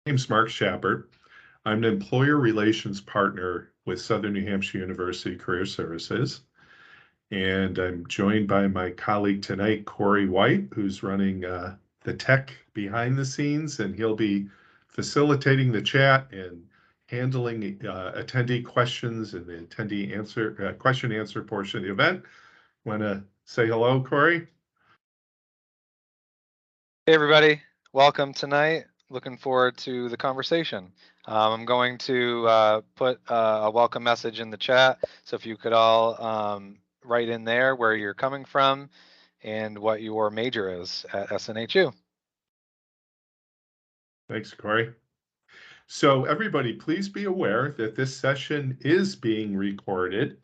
name's Mark Schappert. I'm an employer relations partner with Southern New Hampshire University Career Services. And I'm joined by my colleague tonight, Corey White, who's running the tech behind the scenes, and he'll be facilitating the chat and handling attendee questions and the attendee answer question answer portion of the event. Want to say hello, Corey? Hey, everybody. Welcome tonight. Looking forward to the conversation. I'm going to put a welcome message in the chat. So if you could all write in there where you're coming from and what your major is at SNHU. Thanks, Corey. So everybody, please be aware that this session is being recorded.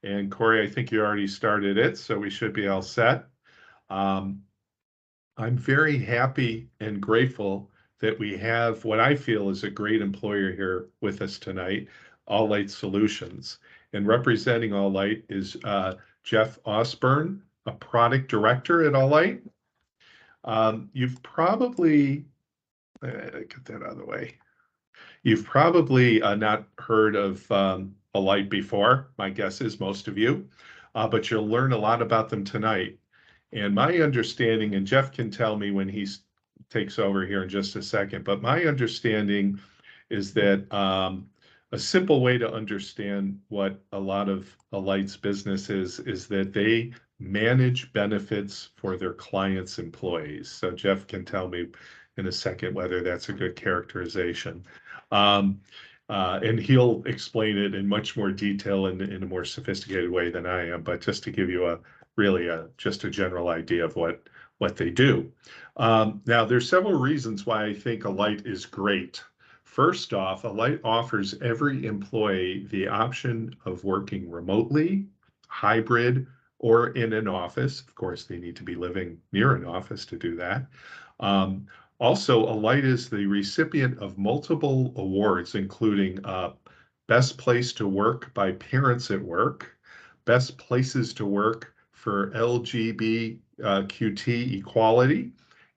And Corey, I think you already started it, so we should be all set. I'm very happy and grateful that we have what I feel is a great employer here with us tonight, Alight Solutions. And representing Alight is Jeff Osborne, a product director at Alight. You've probably, get that out of the way. You've probably not heard of Alight before. My guess is most of you, but you'll learn a lot about them tonight. And my understanding, and Jeff can tell me when he takes over here in just a second, but my understanding is that a simple way to understand what a lot of Alight's business is that they manage benefits for their clients' employees. So Jeff can tell me in a second whether that's a good characterization. And he'll explain it in much more detail in a more sophisticated way than I am, but just to give you just a general idea of what they do. Now, there's several reasons why I think Alight is great. First off, Alight offers every employee the option of working remotely, hybrid, or in an office. Of course, they need to be living near an office to do that. Also, Alight is the recipient of multiple awards, including Best Place to Work by Parents at Work, Best Places to Work for LGBTQT equality,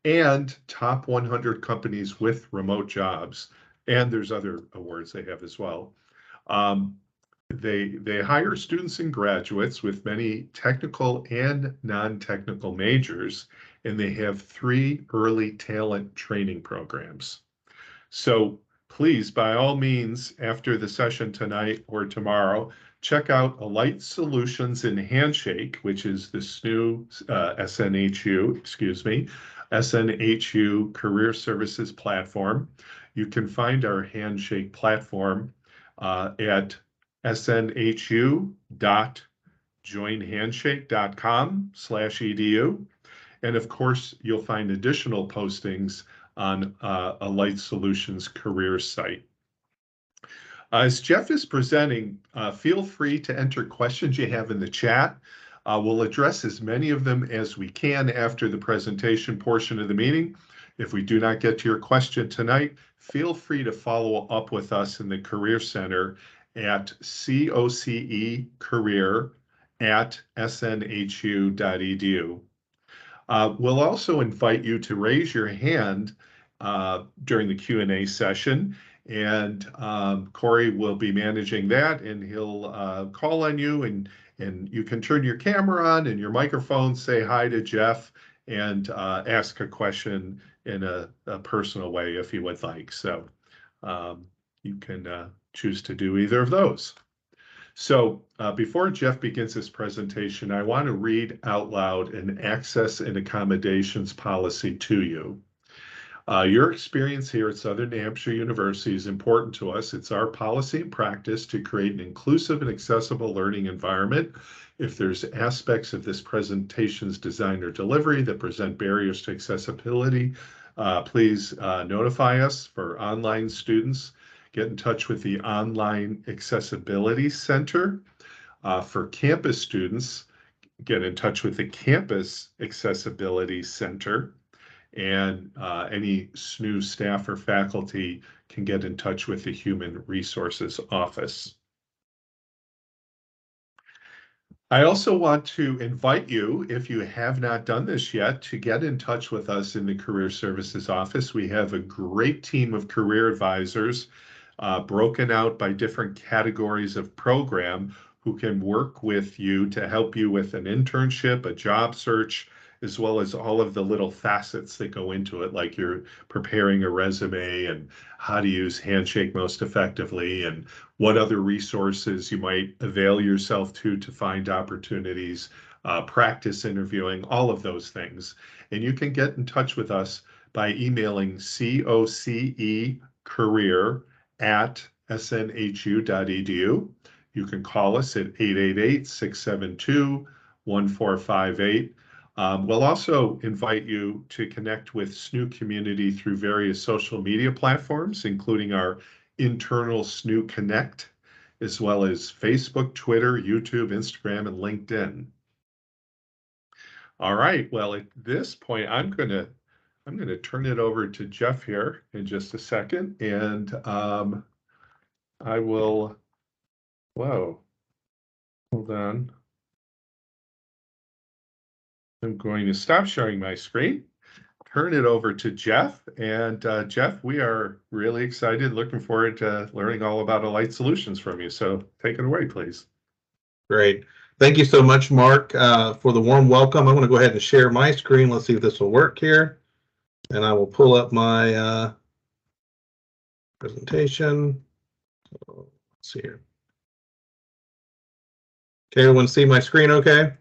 and Top 100 Companies with Remote Jobs. And there's other awards they have as well. They hire students and graduates with many technical and non-technical majors, and they have 3 early talent training programs. So please, by all means, after the session tonight or tomorrow, check out Alight Solutions in Handshake, which is this new SNHU Career Services platform. You can find our Handshake platform at snhu.joinhandshake.com/edu. And of course, you'll find additional postings on Alight Solutions career site. As Jeff is presenting, feel free to enter questions you have in the chat. We'll address as many of them as we can after the presentation portion of the meeting. If we do not get to your question tonight, feel free to follow up with us in the Career Center at cocecareer@snhu.edu. We'll also invite you to raise your hand during the Q&A session, and Corey will be managing that, and he'll call on you, and you can turn your camera on and your microphone, say hi to Jeff, and ask a question in a personal way if you would like. So you can choose to do either of those. So before Jeff begins his presentation, I want to read out loud an access and accommodations policy to you. Your experience here at Southern New Hampshire University is important to us. It's our policy and practice to create an inclusive and accessible learning environment. If there's aspects of this presentation's design or delivery that present barriers to accessibility, please notify us. For online students, get in touch with the Online Accessibility Center. For campus students, get in touch with the Campus Accessibility Center. And any SNU staff or faculty can get in touch with the Human Resources Office. I also want to invite you, if you have not done this yet, to get in touch with us in the Career Services Office. We have a great team of career advisors broken out by different categories of program who can work with you to help you with an internship, a job search, as well as all of the little facets that go into it, like you're preparing a resume and how to use Handshake most effectively and what other resources you might avail yourself to find opportunities, practice interviewing, all of those things. And you can get in touch with us by emailing cocecareer@snhu.edu. You can call us at 888-672-1458. We'll also invite you to connect with SNU community through various social media platforms, including our internal SNU Connect, as well as Facebook, Twitter, YouTube, Instagram, and LinkedIn. All right, well, at this point, I'm gonna turn it over to Jeff here in just a second, and I will, whoa, hold on. I'm going to stop sharing my screen, turn it over to Jeff. And Jeff, we are really excited, looking forward to learning all about Alight Solutions from you. So take it away, please. Great. Thank you so much, Mark, for the warm welcome. I'm going to go ahead and share my screen. Let's see if this will work here. And I will pull up my presentation. So, let's see here. Okay, everyone see my screen okay?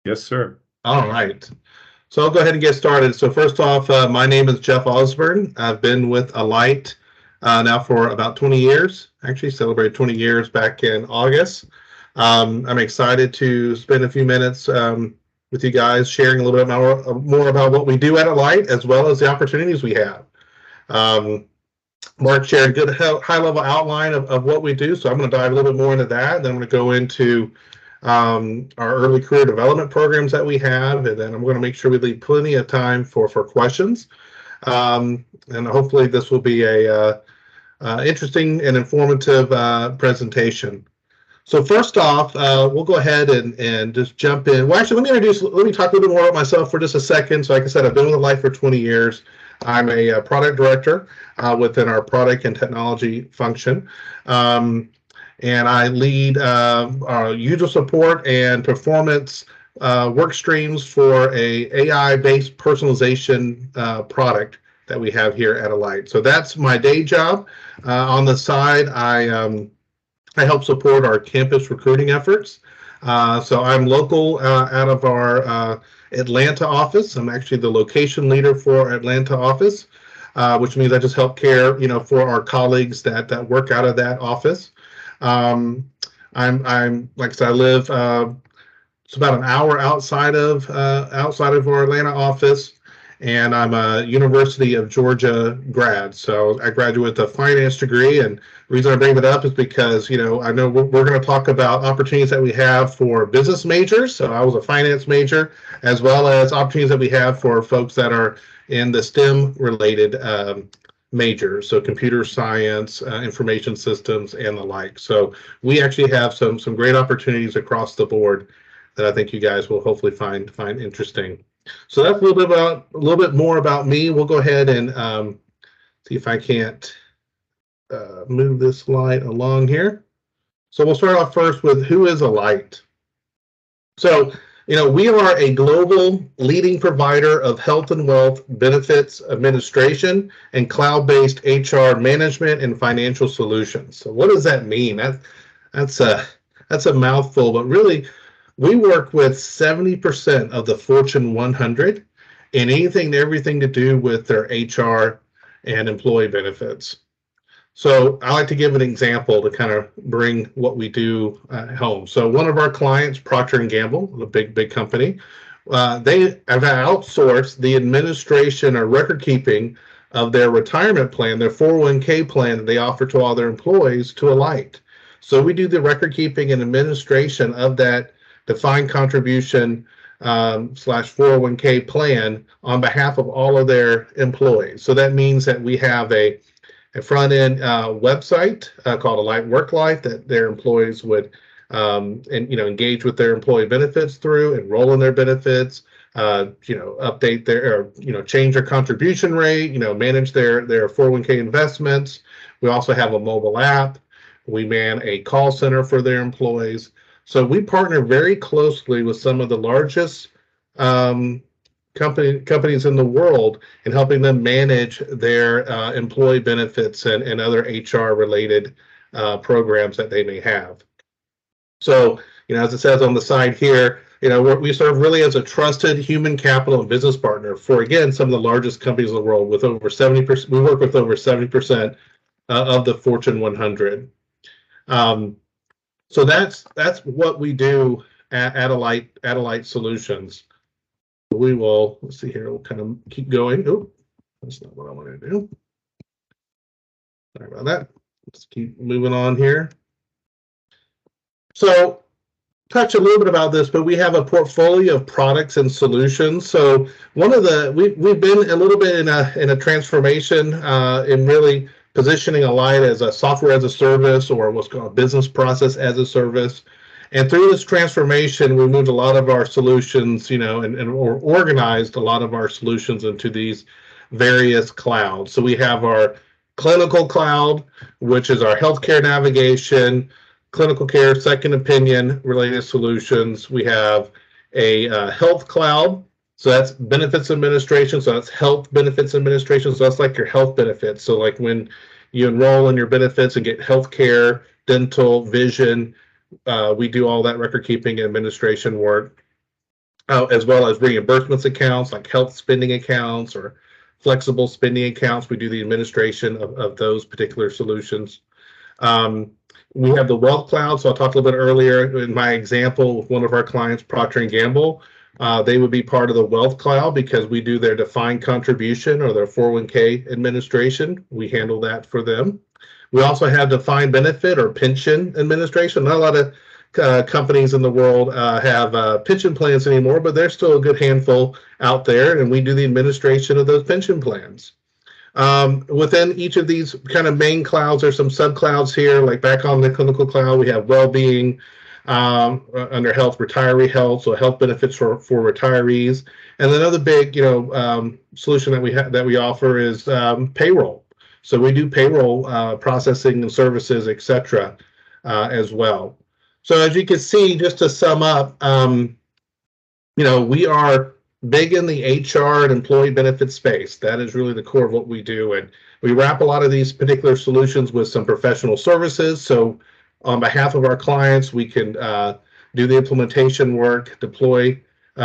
Yes, sir. All right. So I'll go ahead and get started. So first off, my name is Jeff Osborne. I've been with Alight now for about 20 years. Actually celebrated 20 years back in August. I'm excited to spend a few minutes with you guys sharing a little bit more about what we do at Alight, as well as the opportunities we have. Mark shared a good high-level outline of what we do, so I'm going to dive a little bit more into that. Then I'm going to go into our early career development programs that we have, and then I'm going to make sure we leave plenty of time for questions. And hopefully this will be a interesting and informative presentation. So first off, we'll go ahead and just jump in. Well, actually, let me talk a little bit more about myself for just a second. So like I said, I've been with Alight for 20 years. I'm a product director within our product and technology function. And I lead our user support and performance work streams for a AI-based personalization product that we have here at Alight. So that's my day job. On the side, I help support our campus recruiting efforts. So I'm local out of our Atlanta office. I'm actually the location leader for our Atlanta office, which means I just help care, for our colleagues that work out of that office. I'm like I said, I live it's about an hour outside of our Atlanta office, and I'm a University of Georgia grad. So I graduated with a finance degree, and the reason I bring that up is because I know we're going to talk about opportunities that we have for business majors. So I was a finance major, as well as opportunities that we have for folks that are in the STEM related majors, so computer science, information systems, and the like. So we actually have some great opportunities across the board that I think you guys will hopefully find interesting. So that's a little bit more about me. We'll go ahead and see if I can't move this slide along here. So we'll start off first with who is Alight. So we are a global leading provider of health and wealth benefits administration and cloud-based HR management and financial solutions. So what does that mean? That's a mouthful, but really we work with 70% of the Fortune 100 in anything and everything to do with their HR and employee benefits. So I like to give an example to kind of bring what we do home. So one of our clients, Procter & Gamble, a big company, they have outsourced the administration or record keeping of their retirement plan, their 401k plan that they offer to all their employees, to Alight. So we do the record keeping and administration of that defined contribution / 401k plan on behalf of all of their employees. So that means that we have a front-end website called Alight Work Life that their employees would and engage with their employee benefits through enroll in their benefits, update their or change their contribution rate, manage their 401k investments. We also have a mobile app. We man a call center for their employees. So we partner very closely with some of the largest companies in the world in helping them manage their employee benefits and other HR related programs that they may have. So, as it says on the side here, we serve really as a trusted human capital and business partner for, again, some of the largest companies in the world with over 70%. We work with over 70% of the Fortune 100. So that's what we do at Alight Solutions. We will, let's see here, we'll kind of keep going. Oh, that's not what I wanted to do. Sorry about that. Let's keep moving on here. So touch a little bit about this, but we have a portfolio of products and solutions. So we've been a little bit in a transformation in really positioning Alight as a software as a service, or what's called business process as a service. And through this transformation, we moved a lot of our solutions, or organized a lot of our solutions into these various clouds. So we have our clinical cloud, which is our healthcare navigation, clinical care, second opinion related solutions. We have a health cloud. So that's benefits administration. So that's health benefits administration. So that's like your health benefits. So like when you enroll in your benefits and get health care, dental, vision, we do all that record keeping and administration work, as well as reimbursements accounts like health spending accounts or flexible spending accounts. We do the administration of those particular solutions. We have the wealth cloud. So I talked a little bit earlier in my example with one of our clients, Procter & Gamble. They would be part of the wealth cloud because we do their defined contribution or their 401k administration. We handle that for them. We also have defined benefit or pension administration. Not a lot of companies in the world have pension plans anymore, but there's still a good handful out there, and we do the administration of those pension plans. Within each of these kind of main clouds, there's some sub clouds here. Like back on the clinical cloud, we have well-being, under health, retiree health, so health benefits for retirees. And another big solution that we offer is payroll. So we do payroll processing and services, etc., as well. So as you can see, just to sum up, we are big in the HR and employee benefit space. That is really the core of what we do. And we wrap a lot of these particular solutions with some professional services. So on behalf of our clients, we can do the implementation work, deploy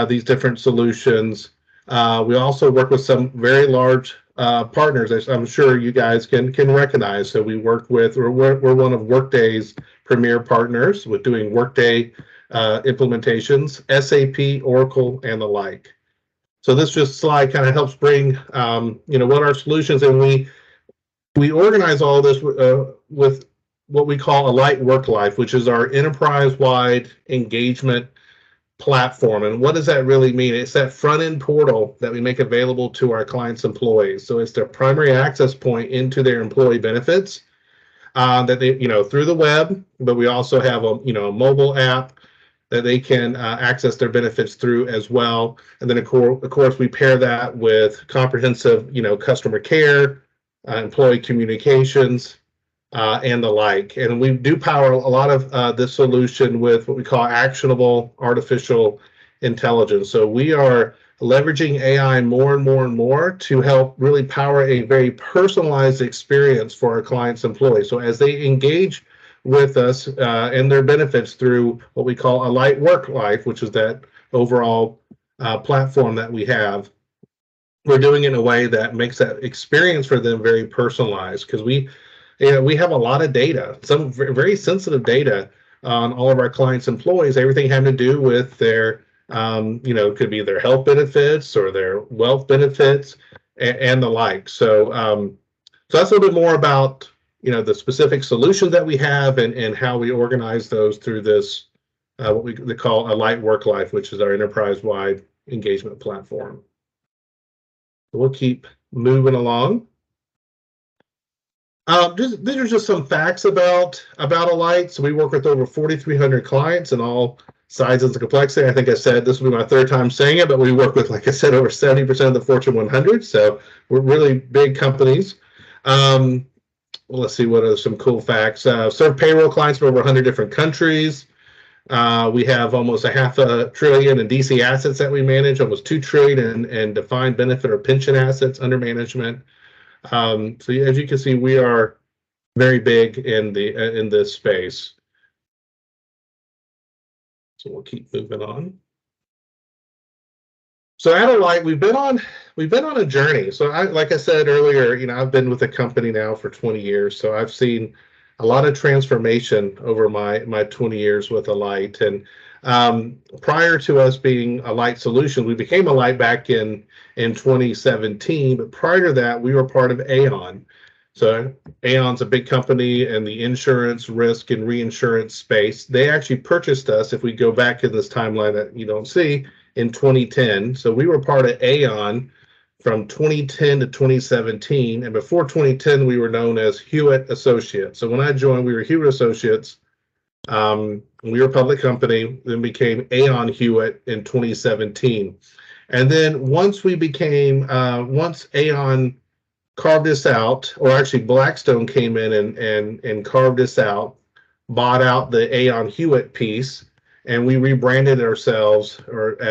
these different solutions. We also work with some very large partners, as I'm sure you guys can recognize. So we're one of Workday's premier partners with doing Workday implementations, SAP, Oracle, and the like. So this slide kind of helps bring what our solutions, and we organize all this with what we call Alight Work Life, which is our enterprise-wide engagement platform. And what does that really mean? It's that front-end portal that we make available to our clients' employees. So it's their primary access point into their employee benefits that they, through the web, but we also have a mobile app that they can access their benefits through as well. And then of course we pair that with comprehensive, customer care, employee communications, and the like. And we do power a lot of this solution with what we call actionable artificial intelligence. So we are leveraging AI more and more and more to help really power a very personalized experience for our clients' employees. So as they engage with us and their benefits through what we call Alight Work Life, which is that overall platform that we have, we're doing it in a way that makes that experience for them very personalized, because we have a lot of data, some very sensitive data on all of our clients' employees, everything having to do with their, could be their health benefits or their wealth benefits and the like. So, so that's a little bit more about, the specific solutions that we have and how we organize those through this, what we call Alight Work Life, which is our enterprise-wide engagement platform. We'll keep moving along. These are just some facts about Alight. So we work with over 4,300 clients in all sizes and complexity. I think I said this will be my third time saying it, but we work with, like I said, over 70% of the Fortune 100. So we're really big companies. Well, let's see what are some cool facts. Serve payroll clients from over 100 different countries. We have almost $500 billion in DC assets that we manage, almost $2 trillion in defined benefit or pension assets under management. So as you can see, we are very big in this space. So we'll keep moving on. So at Alight, we've been on a journey. So like I said earlier, I've been with the company now for 20 years. So I've seen a lot of transformation over my 20 years with Alight. And prior to us being Alight Solutions, we became Alight back in 2017. But prior to that, we were part of Aon. So Aon's a big company in the insurance, risk, and reinsurance space. They actually purchased us, if we go back in this timeline that you don't see, in 2010. So we were part of Aon from 2010 to 2017. And before 2010, we were known as Hewitt Associates. So when I joined, we were Hewitt Associates. We were a public company, then became Aon Hewitt in 2017. And then once Aon carved this out, or actually Blackstone came in and carved this out, bought out the Aon Hewitt piece, and we rebranded ourselves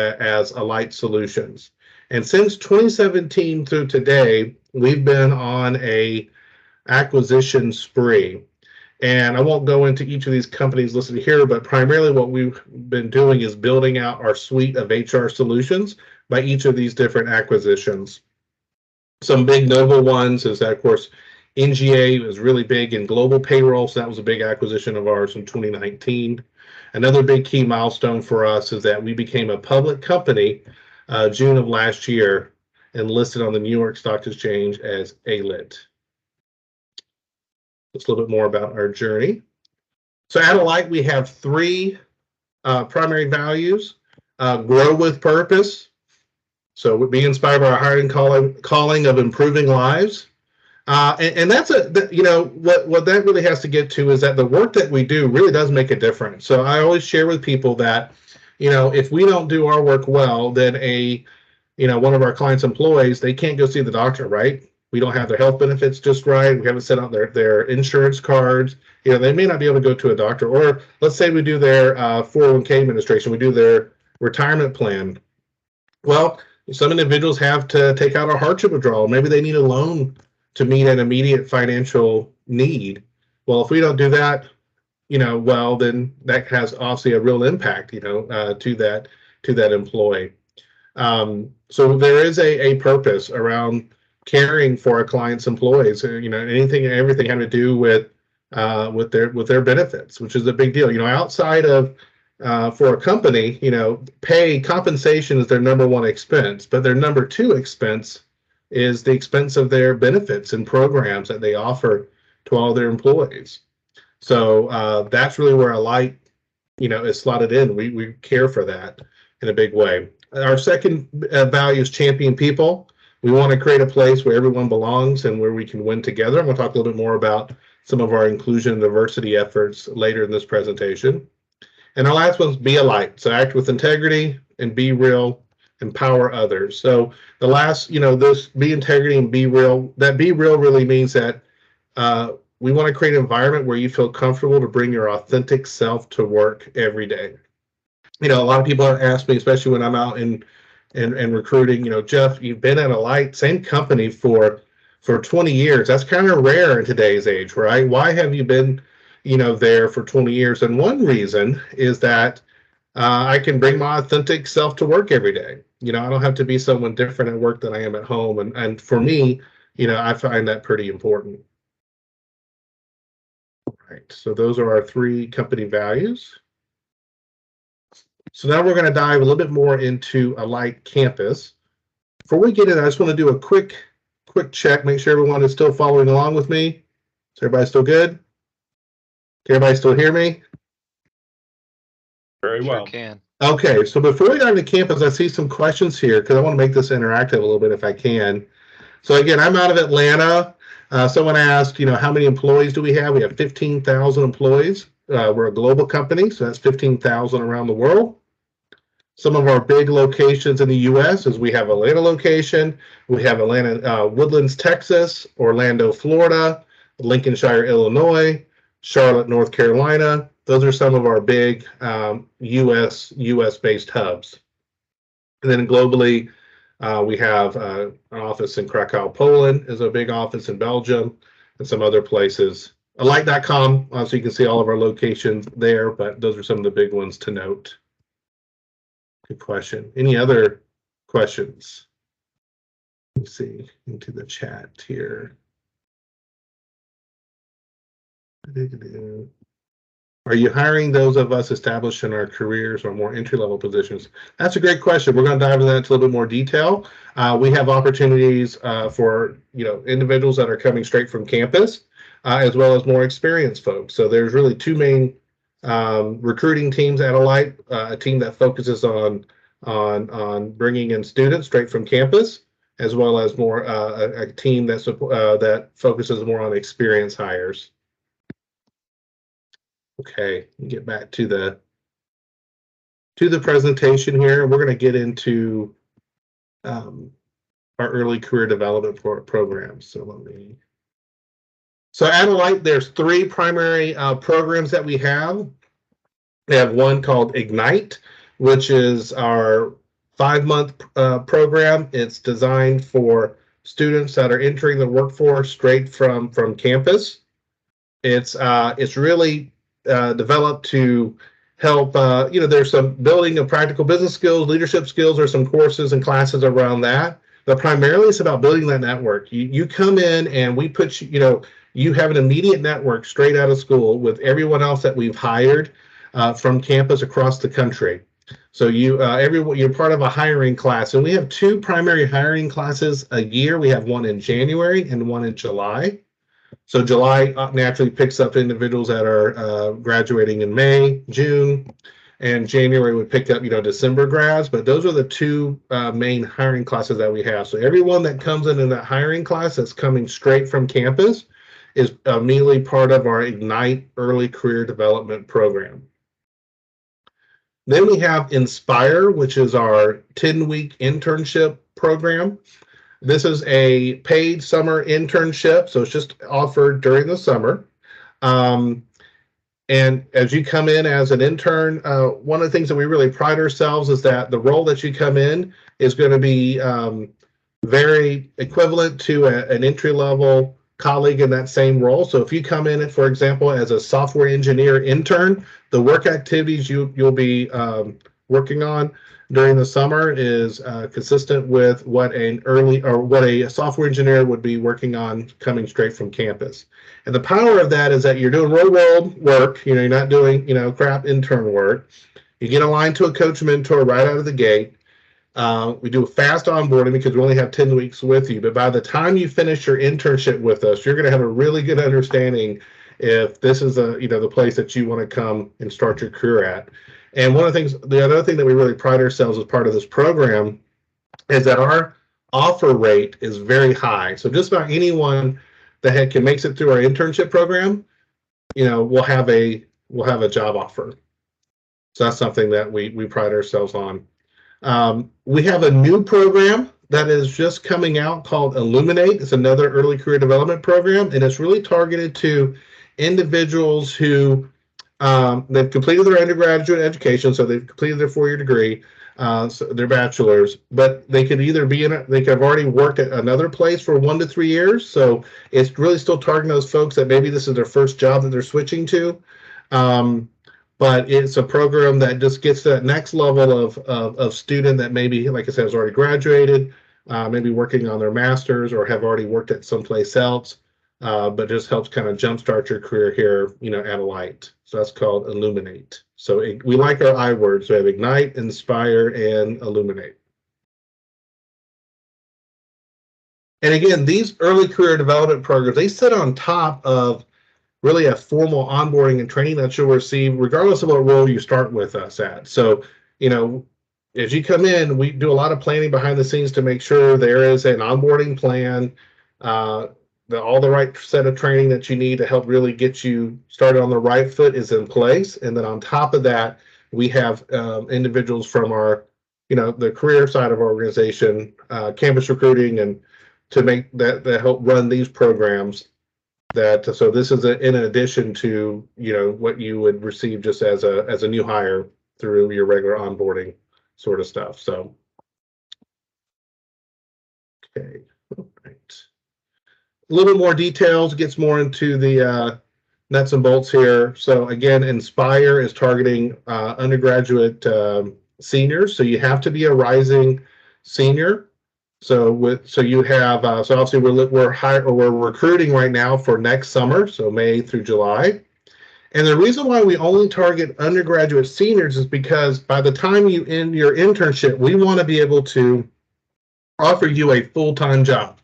as Alight Solutions. And since 2017 through today, we've been on a acquisition spree. And I won't go into each of these companies listed here, but primarily what we've been doing is building out our suite of HR solutions by each of these different acquisitions. Some big notable ones is that, of course, NGA was really big in global payroll, so that was a big acquisition of ours in 2019. Another big key milestone for us is that we became a public company June of last year and listed on the New York Stock Exchange as Alight. Just a little bit more about our journey. So at Alight, we have three primary values: grow with purpose. So be inspired by our hiring calling of improving lives. And that's what that really has to get to is that the work that we do really does make a difference. So I always share with people that, if we don't do our work well, then one of our clients' employees, they can't go see the doctor, right? We don't have their health benefits just right. We haven't set out their insurance cards. They may not be able to go to a doctor. Or let's say we do their 401k administration, we do their retirement plan. Well, some individuals have to take out a hardship withdrawal. Maybe they need a loan to meet an immediate financial need. Well, if we don't do that, well, then that has obviously a real impact, to that employee. So there is a purpose around caring for our clients' employees. Anything and everything having to do with their benefits, which is a big deal. Outside of for a company, compensation is their number one expense, but their number two expense is the expense of their benefits and programs that they offer to all their employees. So that's really where Alight, is slotted in. We care for that in a big way. Our second value is champion people. We want to create a place where everyone belongs and where we can win together. I'm going to talk a little bit more about some of our inclusion and diversity efforts later in this presentation. And our last one is be a light. So act with integrity and be real, empower others. So the last, this be integrity and be real, that be real really means that we want to create an environment where you feel comfortable to bring your authentic self to work every day. A lot of people ask me, especially when I'm out in recruiting, Jeff, you've been at Alight, same company for 20 years. That's kind of rare in today's age, right? Why have you been, there for 20 years? And one reason is that I can bring my authentic self to work every day. I don't have to be someone different at work than I am at home. And for me, I find that pretty important. All right, so those are our three company values. So now we're going to dive a little bit more into Alight Campus. Before we get in, I just want to do a quick check, make sure everyone is still following along with me. Is everybody still good? Can everybody still hear me? Very well. Sure can. Okay, so before we dive into campus, I see some questions here because I want to make this interactive a little bit if I can. So again, I'm out of Atlanta. Someone asked, how many employees do we have? We have 15,000 employees. We're a global company, so that's 15,000 around the world. Some of our big locations in the U.S. is we have Atlanta location, we have Atlanta, Woodlands, Texas, Orlando, Florida, Lincolnshire, Illinois, Charlotte, North Carolina. Those are some of our big U.S. based hubs. And then globally, we have an office in Krakow, Poland, is a big office in Belgium, and some other places. Alight.com, so you can see all of our locations there, but those are some of the big ones to note. Good question. Any other questions? Let's see into the chat here. Are you hiring those of us established in our careers or more entry-level positions? That's a great question. We're going to dive into that into a little bit more detail. We have opportunities for individuals that are coming straight from campus, as well as more experienced folks. So there's really two main recruiting teams at Alight, a team that focuses on bringing in students straight from campus, as well as more a team that focuses more on experienced hires. Okay, get back to the presentation here. We're going to get into our early career development programs. So at Alight, there's three primary programs that we have. We have one called Ignite, which is our 5-month program. It's designed for students that are entering the workforce straight from campus. It's really developed to help, there's some building of practical business skills, leadership skills. There's some courses and classes around that, but primarily it's about building that network. You come in and we put you have an immediate network straight out of school with everyone else that we've hired from campus across the country. So you're part of a hiring class, and we have two primary hiring classes a year. We have one in January and one in July. So July naturally picks up individuals that are graduating in May, June, and January would pick up, December grads. But those are the two main hiring classes that we have. So everyone that comes into that hiring class that's coming straight from campus is immediately part of our Ignite Early Career Development Program. Then we have Inspire, which is our 10-week internship program. This is a paid summer internship, so it's just offered during the summer. And as you come in as an intern, one of the things that we really pride ourselves is that the role that you come in is going to be very equivalent to an entry-level colleague in that same role. So if you come in, for example, as a software engineer intern, the work activities you'll be working on during the summer is consistent with what a software engineer would be working on coming straight from campus. And the power of that is that you're doing real world work. You're not doing crap intern work. You get aligned to a coach mentor right out of the gate. We do a fast onboarding because we only have 10 weeks with you. But by the time you finish your internship with us, you're going to have a really good understanding if this is the place that you want to come and start your career at. And the other thing that we really pride ourselves as part of this program is that our offer rate is very high. So just about anyone that makes it through our internship program, we'll have a job offer. So that's something that we pride ourselves on. We have a new program that is just coming out called Illuminate. It's another early career development program, and it's really targeted to individuals who they've completed their undergraduate education, so they've completed their 4-year degree, so their bachelor's, but they could either they could have already worked at another place for 1 to 3 years. So it's really still targeting those folks that maybe this is their first job that they're switching to. But it's a program that just gets to that next level of student that maybe, like I said, has already graduated, maybe working on their master's or have already worked at someplace else, but just helps kind of jumpstart your career here, at Alight. So that's called Illuminate. So we like our I words. We have Ignite, Inspire, and Illuminate. And again, these early career development programs, they sit on top of really a formal onboarding and training that you'll receive regardless of what role you start with us at. So, as you come in, we do a lot of planning behind the scenes to make sure there is an onboarding plan all the right set of training that you need to help really get you started on the right foot is in place. And then on top of that, we have individuals from our, the career side of our organization, campus recruiting, and to make that help run these programs. So this is in addition to what you would receive just as a new hire through your regular onboarding sort of stuff. So okay, all right. A little bit more details, gets more into the nuts and bolts here. So again, Inspire is targeting undergraduate seniors. So you have to be a rising senior. So you have so obviously we're recruiting right now for next summer, so May through July. And the reason why we only target undergraduate seniors is because by the time you end your internship, we want to be able to offer you a full-time job,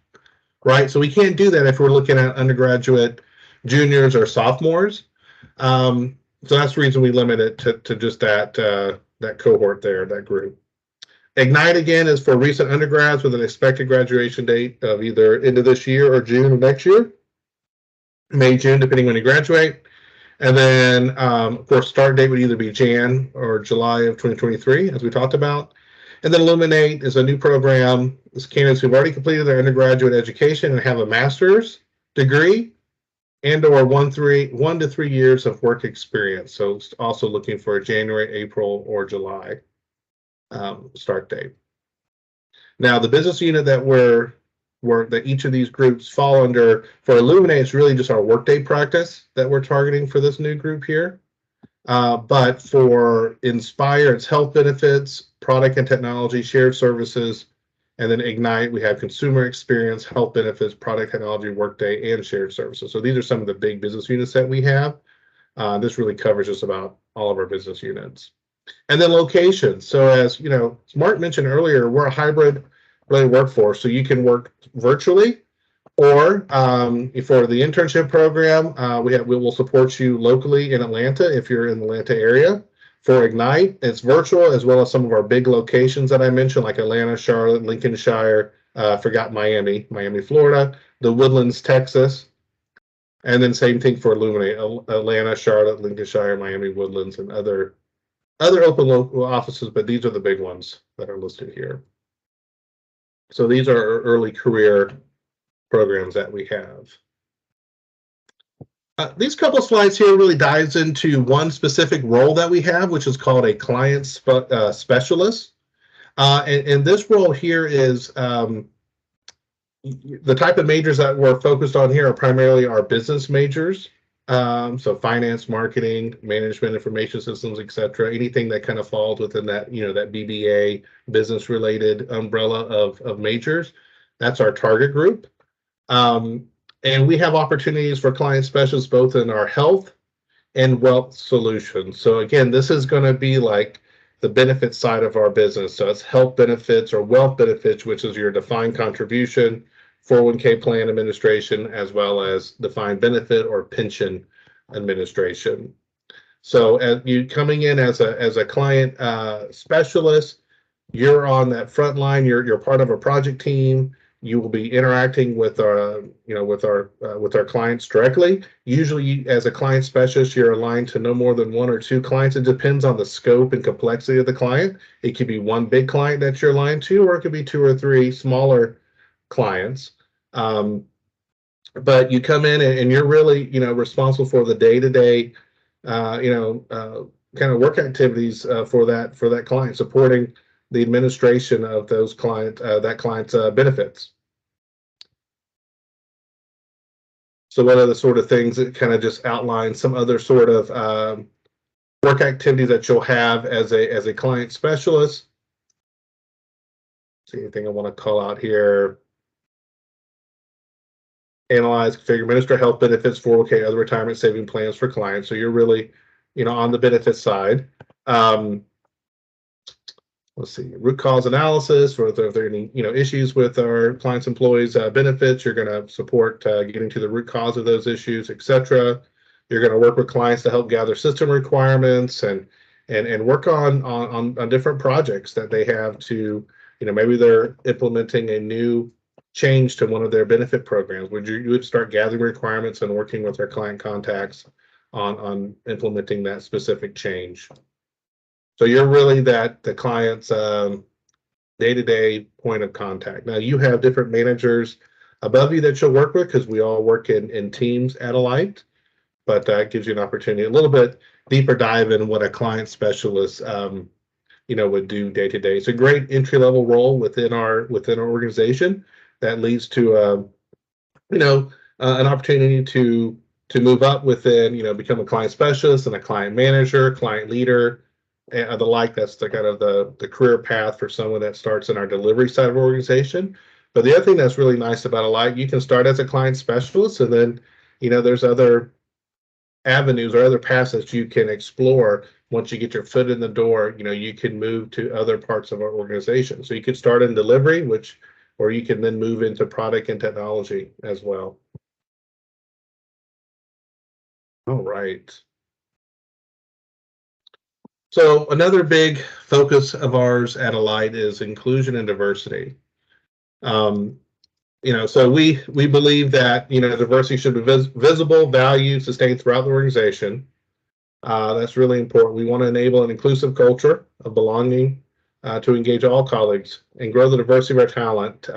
right? So we can't do that if we're looking at undergraduate juniors or sophomores. So that's the reason we limit it to just that cohort there, that group. Ignite again is for recent undergrads with an expected graduation date of either end of this year or June of next year, May, June, depending when you graduate. And then, of course, start date would either be Jan or July of 2023, as we talked about. And then Illuminate is a new program. It's candidates who've already completed their undergraduate education and have a master's degree and or 1 to 3 years of work experience. So it's also looking for a January, April, or July start date. Now, the business unit that that each of these groups fall under for Illuminate is really just our workday practice that we're targeting for this new group here. But for Inspire, it's health benefits, product and technology, shared services, and then Ignite, we have consumer experience, health benefits, product technology, workday, and shared services. So these are some of the big business units that we have. This really covers just about all of our business units. And then location. So as Mark mentioned earlier, we're a hybrid workforce. So you can work virtually, or for the internship program, we will support you locally in Atlanta if you're in the Atlanta area. For Ignite, it's virtual, as well as some of our big locations that I mentioned, like Atlanta, Charlotte, Lincolnshire, forgot Miami, Florida, the Woodlands, Texas. And then same thing for Illuminate, Atlanta, Charlotte, Lincolnshire, Miami, Woodlands, and other open local offices, but these are the big ones that are listed here. So these are our early career programs that we have. These couple of slides here really dives into one specific role that we have, which is called a client specialist. And this role here is the type of majors that we're focused on here are primarily our business majors. So finance, marketing, management, information systems, etc. Anything that kind of falls within that, that BBA business related umbrella of majors. That's our target group. And we have opportunities for client specialists both in our health and wealth solutions. So again, this is going to be like the benefit side of our business. So it's health benefits or wealth benefits, which is your defined contribution, 401k plan administration, as well as defined benefit or pension administration. So as you coming in as a client specialist, you're on that front line. You're part of a project team. You will be interacting with our clients directly. Usually, as a client specialist, you're aligned to no more than 1 or 2 clients. It depends on the scope and complexity of the client. It could be one big client that you're aligned to, or it could be 2 or 3 smaller clients. But you come in and you're really, responsible for the day-to-day, kind of work activities for that client, supporting the administration of those client's benefits. So what are the sort of things that kind of just outline some other sort of work activities that you'll have as a client specialist? See anything I want to call out here? Analyze, configure, administer health benefits, 401k, other retirement saving plans for clients. So you're really, on the benefit side. Let's see, root cause analysis, or if there are any, issues with our clients' employees' benefits, you're going to support getting to the root cause of those issues, etc. You're going to work with clients to help gather system requirements and work on different projects that they have to, maybe they're implementing a new change to one of their benefit programs, you would start gathering requirements and working with our client contacts on implementing that specific change. So you're really the client's day-to-day point of contact. Now you have different managers above you that you'll work with, because we all work in teams at Alight, but that gives you an opportunity, a little bit deeper dive in what a client specialist would do day to day. It's a great entry level role within our organization that leads to an opportunity to move up within, become a client specialist and a client manager, client leader, and the like. That's the kind of the career path for someone that starts in our delivery side of our organization. But the other thing that's really nice about Alight, you can start as a client specialist, and then there's other avenues or other paths that you can explore. Once you get your foot in the door, you can move to other parts of our organization. So you could start in delivery, or you can then move into product and technology as well. All right. So another big focus of ours at Alight is inclusion and diversity. So we believe that diversity should be visible, valued, sustained throughout the organization. That's really important. We want to enable an inclusive culture of belonging to engage all colleagues and grow the diversity of our talent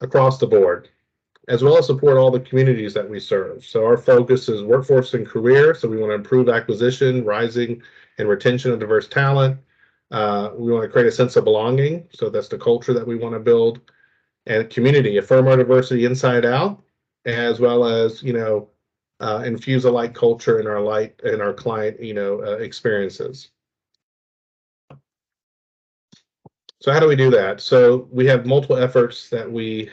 across the board, as well as support all the communities that we serve. So our focus is workforce and career. So we want to improve acquisition, rising, and retention of diverse talent. We want to create a sense of belonging. So that's the culture that we want to build. And community, affirm our diversity inside out, as well as infuse a Alight culture in our client experiences. So how do we do that? So we have multiple efforts that we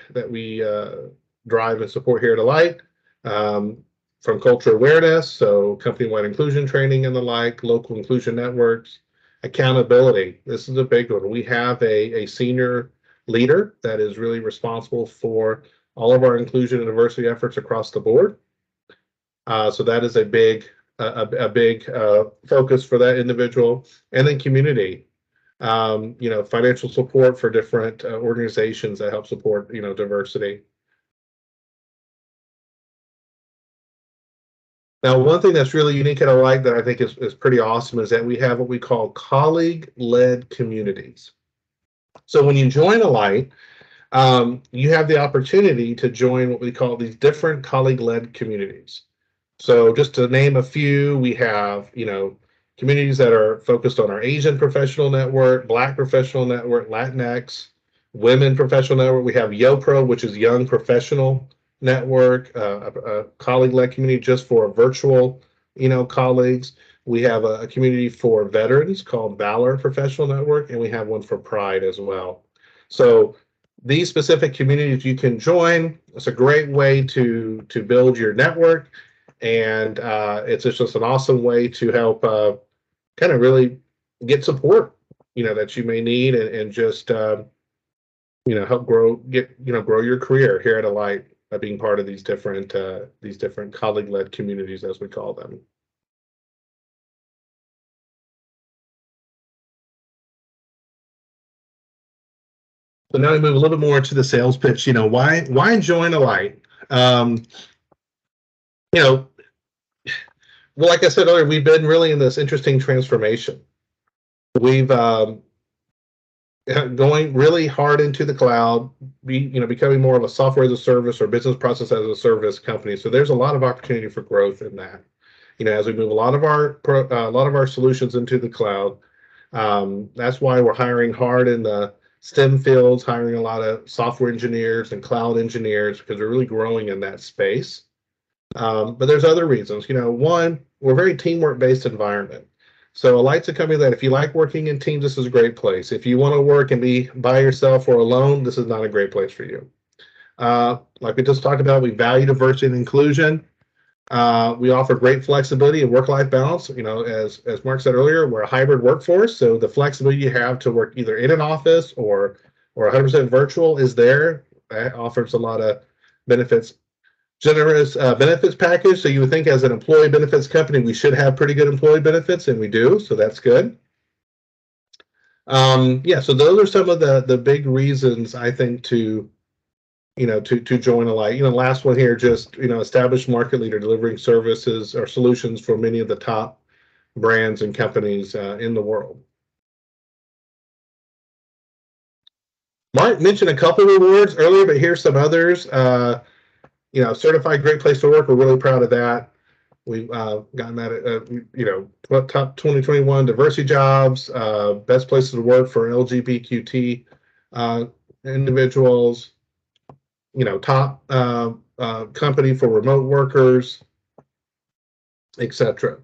drive and support here at Alight, from culture awareness, so company-wide inclusion training and the like, local inclusion networks, accountability. This is a big one. We have a senior leader that is really responsible for all of our inclusion and diversity efforts across the board. So that is a big focus for that individual. And then community, financial support for different organizations that help support diversity. Now, one thing that's really unique at Alight that I think is pretty awesome is that we have what we call colleague-led communities. So when you join Alight, you have the opportunity to join what we call these different colleague-led communities. So just to name a few, we have, communities that are focused on our Asian professional network, Black professional network, Latinx, women professional network. We have YoPro, which is Young Professional Network, a colleague-led community just for virtual, colleagues. We have a community for veterans called Valor Professional Network, and we have one for Pride as well. So these specific communities you can join. It's a great way to build your network, and it's just an awesome way to help kind of really get support, that you may need, and just help grow your career here at Alight by being part of these different colleague-led communities, as we call them. So now we move a little bit more into the sales pitch. Why join Alight? Well, like I said earlier, we've been really in this interesting transformation. We've going really hard into the cloud, becoming more of a software as a service or business process as a service company. So there's a lot of opportunity for growth in that. As we move a lot of our solutions into the cloud, that's why we're hiring hard in the STEM fields, hiring a lot of software engineers and cloud engineers, because we're really growing in that space. But there's other reasons. One, we're a very teamwork-based environment. So Alight's a company that if you like working in teams, this is a great place. If you want to work and be by yourself or alone, this is not a great place for you. Like we just talked about, we value diversity and inclusion. We offer great flexibility and work-life balance. As Mark said earlier, we're a hybrid workforce, so the flexibility you have to work either in an office or 100% virtual is there. That offers a lot of benefits. Generous benefits package. So you would think as an employee benefits company, we should have pretty good employee benefits, and we do. So that's good. So those are some of the big reasons I think to to join Alight. Last one here, just, established market leader delivering services or solutions for many of the top brands and companies in the world. Mark mentioned a couple rewards earlier, but here's some others. Certified Great Place to Work. We're really proud of that. We've gotten that at, top 2021 diversity jobs, best places to work for LGBTQT individuals, top company for remote workers, etc.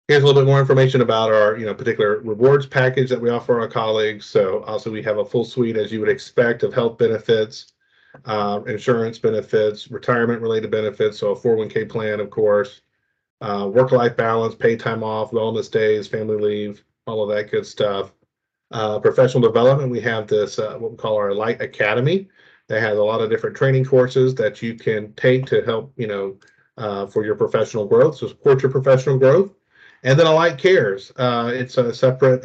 Here's a little bit more information about our, particular rewards package that we offer our colleagues. So also we have a full suite, as you would expect, of health benefits, insurance benefits, retirement-related benefits, so a 401k plan, of course, work-life balance, paid time off, wellness days, family leave, all of that good stuff. Professional development, we have this, what we call our Alight Academy. That has a lot of different training courses that you can take to help, for your professional growth, so support your professional growth. And then Alight Cares. It's a separate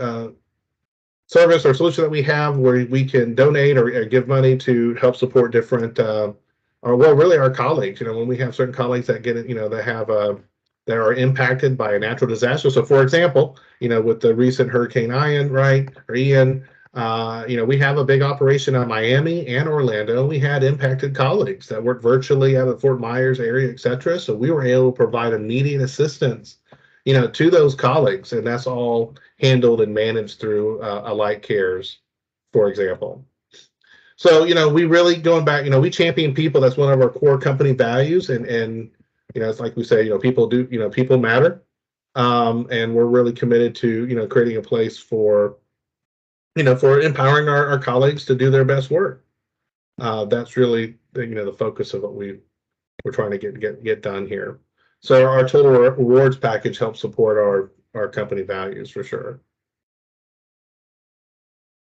service or solution that we have where we can donate or give money to help support different, really our colleagues. When we have certain colleagues that get it, that are impacted by a natural disaster. So, for example, with the recent Hurricane Ian, we have a big operation in Miami and Orlando. We had impacted colleagues that worked virtually out of the Fort Myers area, etc. So we were able to provide immediate assistance to those colleagues, and that's all handled and managed through Alight Cares, for example. So, we really, going back, we champion people. That's one of our core company values, and it's like we say, people matter, and we're really committed to, creating a place for empowering our colleagues to do their best work. That's really, the focus of what we're trying to get done here. So our total rewards package helps support our company values for sure.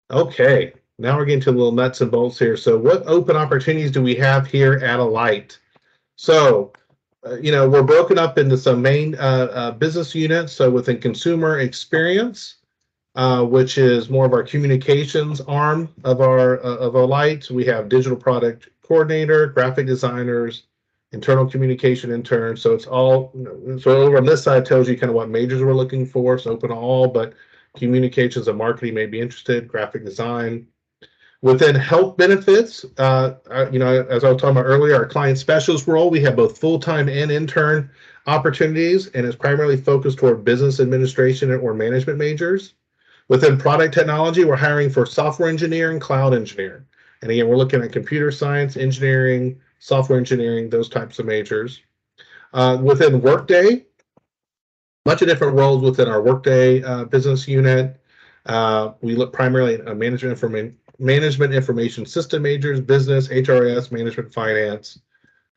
Okay, now we're getting to the little nuts and bolts here. So what open opportunities do we have here at Alight? So, we're broken up into some main business units. So within consumer experience, which is more of our communications arm of our Alight, we have digital product coordinator, graphic designers, internal communication intern. So it's all, so over on this side tells you kind of what majors we're looking for. It's open to all, but communications and marketing may be interested, graphic design. Within health benefits, as I was talking about earlier, our client specialist role, we have both full-time and intern opportunities, and it's primarily focused toward business administration or management majors. Within product technology, we're hiring for software engineer and cloud engineer. And again, we're looking at computer science, engineering, software engineering, those types of majors. Within Workday, bunch of different roles within our Workday business unit. We look primarily at management information system majors, business, HRS, management, finance,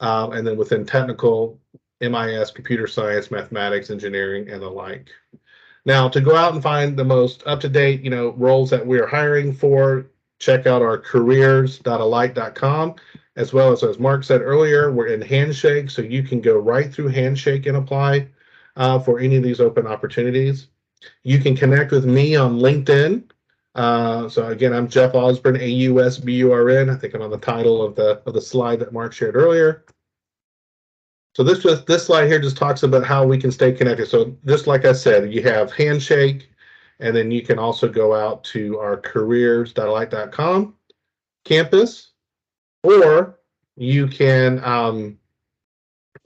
and then within technical, MIS, computer science, mathematics, engineering, and the like. Now, to go out and find the most up-to-date, roles that we are hiring for, check out our careers.alight.com. As well as Mark said earlier, we're in Handshake, so you can go right through Handshake and apply for any of these open opportunities. You can connect with me on LinkedIn. So again, I'm Jeff Osborne, AUSBURN. I think I'm on the title of the slide that Mark shared earlier. So this slide here just talks about how we can stay connected. So just like I said, you have Handshake, and then you can also go out to our careers.alight.com campus, or you can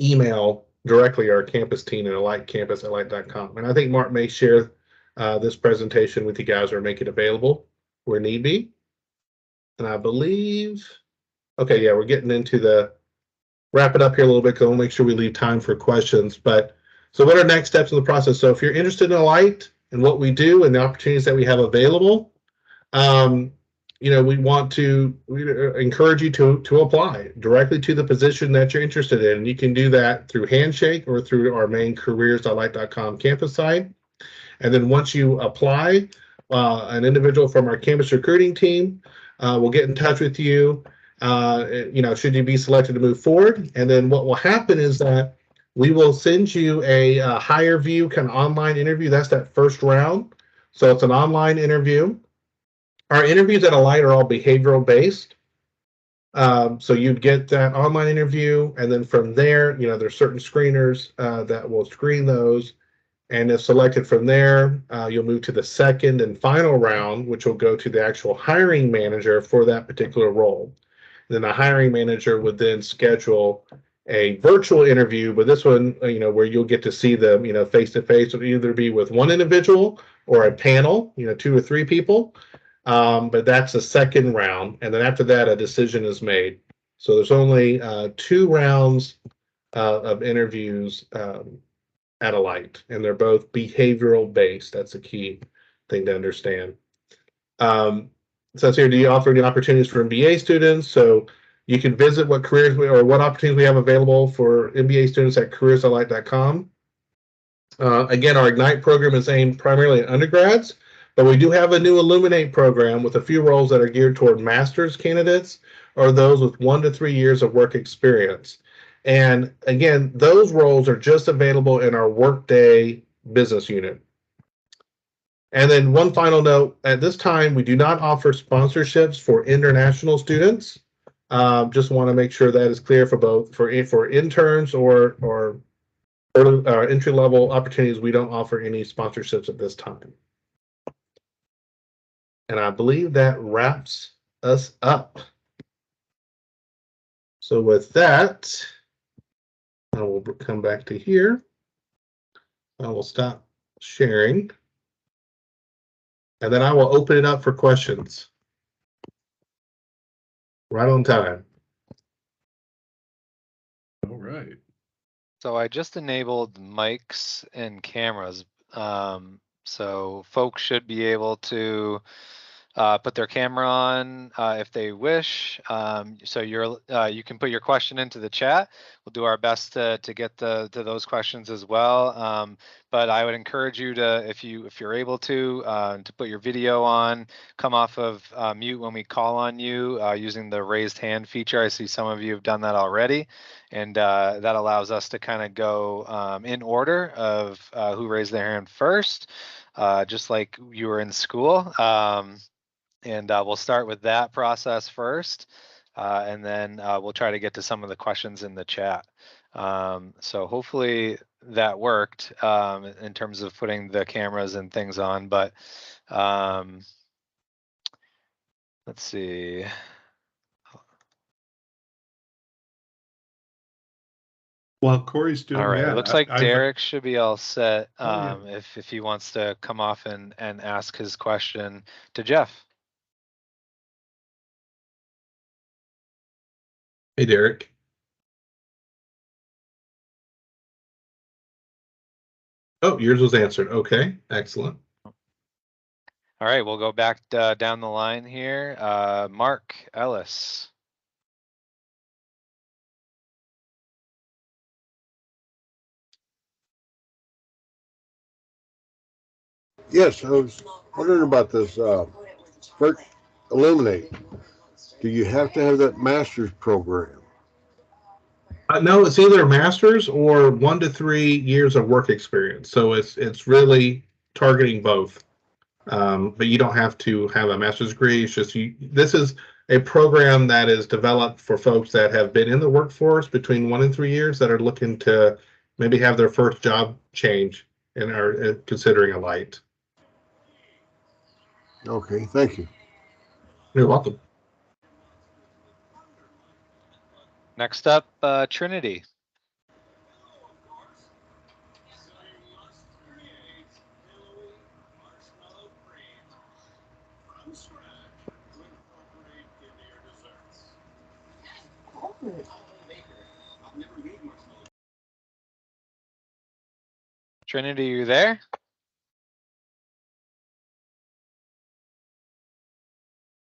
email directly our campus team at Alight Campus at alight.com. And I think Mark may share this presentation with you guys or make it available where need be. And I believe, okay, yeah, we're getting into the wrap it up here a little bit because I want to make sure we leave time for questions. But so what are next steps in the process? So if you're interested in Alight and what we do and the opportunities that we have available, we want to encourage you to apply directly to the position that you're interested in. And you can do that through Handshake or through our main careers.alight.com campus site. And then once you apply, an individual from our campus recruiting team will get in touch with you, should you be selected to move forward. And then what will happen is that we will send you a higher view kind of online interview. That's that first round. So it's an online interview. Our interviews at Alight are all behavioral based. So you'd get that online interview, and then from there, there's certain screeners that will screen those. And if selected from there, you'll move to the second and final round, which will go to the actual hiring manager for that particular role. And then the hiring manager would then schedule a virtual interview, but this one, where you'll get to see them, face to face. It'll either be with one individual or a panel, 2 or 3 people. But that's the second round, and then after that, a decision is made. So there's only 2 rounds of interviews at Alight, and they're both behavioral based. That's a key thing to understand. It says here, do you offer any opportunities for MBA students? So you can visit what careers or what opportunities we have available for MBA students at careersalight.com. Again, our Ignite program is aimed primarily at undergrads, but we do have a new Illuminate program with a few roles that are geared toward master's candidates or those with 1 to 3 years of work experience. And again, those roles are just available in our Workday business unit. And then one final note, at this time, we do not offer sponsorships for international students. Just want to make sure that is clear for both for interns or entry level opportunities. We don't offer any sponsorships at this time. And I believe that wraps us up. So with that, I will come back to here. I will stop sharing. And then I will open it up for questions. Right on time. All right. So I just enabled mics and cameras. So folks should be able to put their camera on if they wish. So you can put your question into the chat. We'll do our best to get to those questions as well. But I would encourage you to, if you're able to put your video on, come off of mute when we call on you using the raised hand feature. I see some of you have done that already, and that allows us to kind of go in order of who raised their hand first, just like you were in school. And we'll start with that process first, and then we'll try to get to some of the questions in the chat. So hopefully that worked in terms of putting the cameras and things on, but let's see. While Corey's doing All right, that, it looks like I've Derek should be all set yeah. if he wants to come off and ask his question to Jeff. Hey, Derek. Oh, yours was answered. Okay, excellent. All right, we'll go back down the line here. Mark Ellis. Yes, I was wondering about this first Illuminate. Do you have to have that master's program? No, it's either a master's or 1 to 3 years of work experience. So it's really targeting both. But you don't have to have a master's degree. It's just this is a program that is developed for folks that have been in the workforce between 1 and 3 years that are looking to maybe have their first job change and are considering Alight. Okay, thank you. You're welcome. Next up, Trinity. Trinity, you there?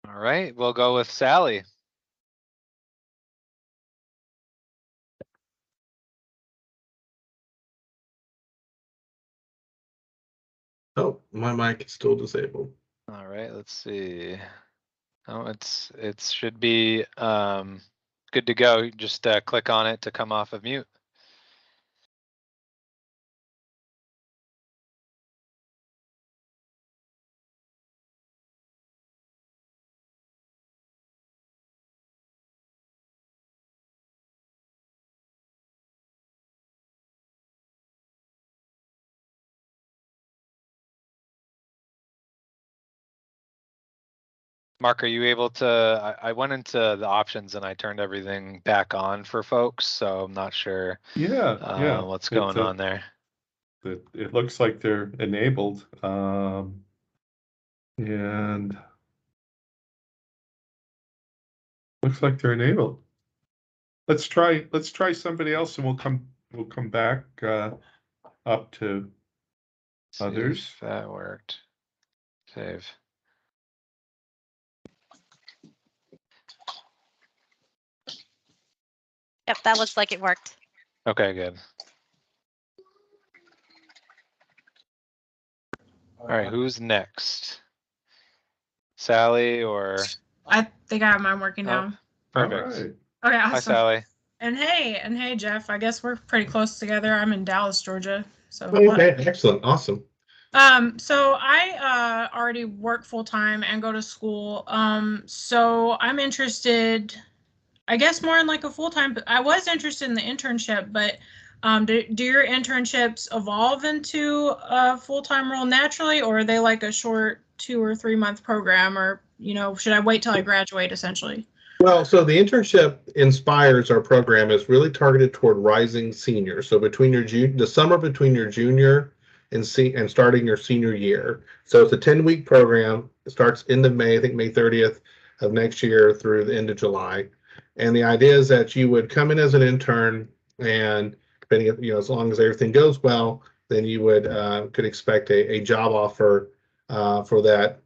All right, we'll go with Sally. Oh, my mic is still disabled. All right, let's see. Oh, it should be good to go. Just click on it to come off of mute. Mark, are you able to, I went into the options and I turned everything back on for folks, so I'm not sure Yeah. what's going on there. It looks like they're enabled. And looks like they're enabled. Let's try somebody else and we'll come back up to See others. if that worked. Save. Yep, that looks like it worked. Okay, good. All right, who's next? Sally or? I think I have mine working Oh, now. Perfect. All right. Okay, Hi, awesome. Sally. And hey, Jeff. I guess we're pretty close together. I'm in Dallas, Georgia. So Okay, excellent, awesome. So I already work full time and go to school. So I'm interested, I guess, more in like a full time. I was interested in the internship, but do your internships evolve into a full time role naturally, or are they like a short 2 or 3 month program, or should I wait till I graduate essentially? Well, so the internship Inspires, our program, is really targeted toward rising seniors. So between the summer between your junior and starting your senior year. So it's a 10-week program. It starts end of May, I think May 30th of next year through the end of July. And the idea is that you would come in as an intern, and depending, as long as everything goes well, then you could expect a job offer for that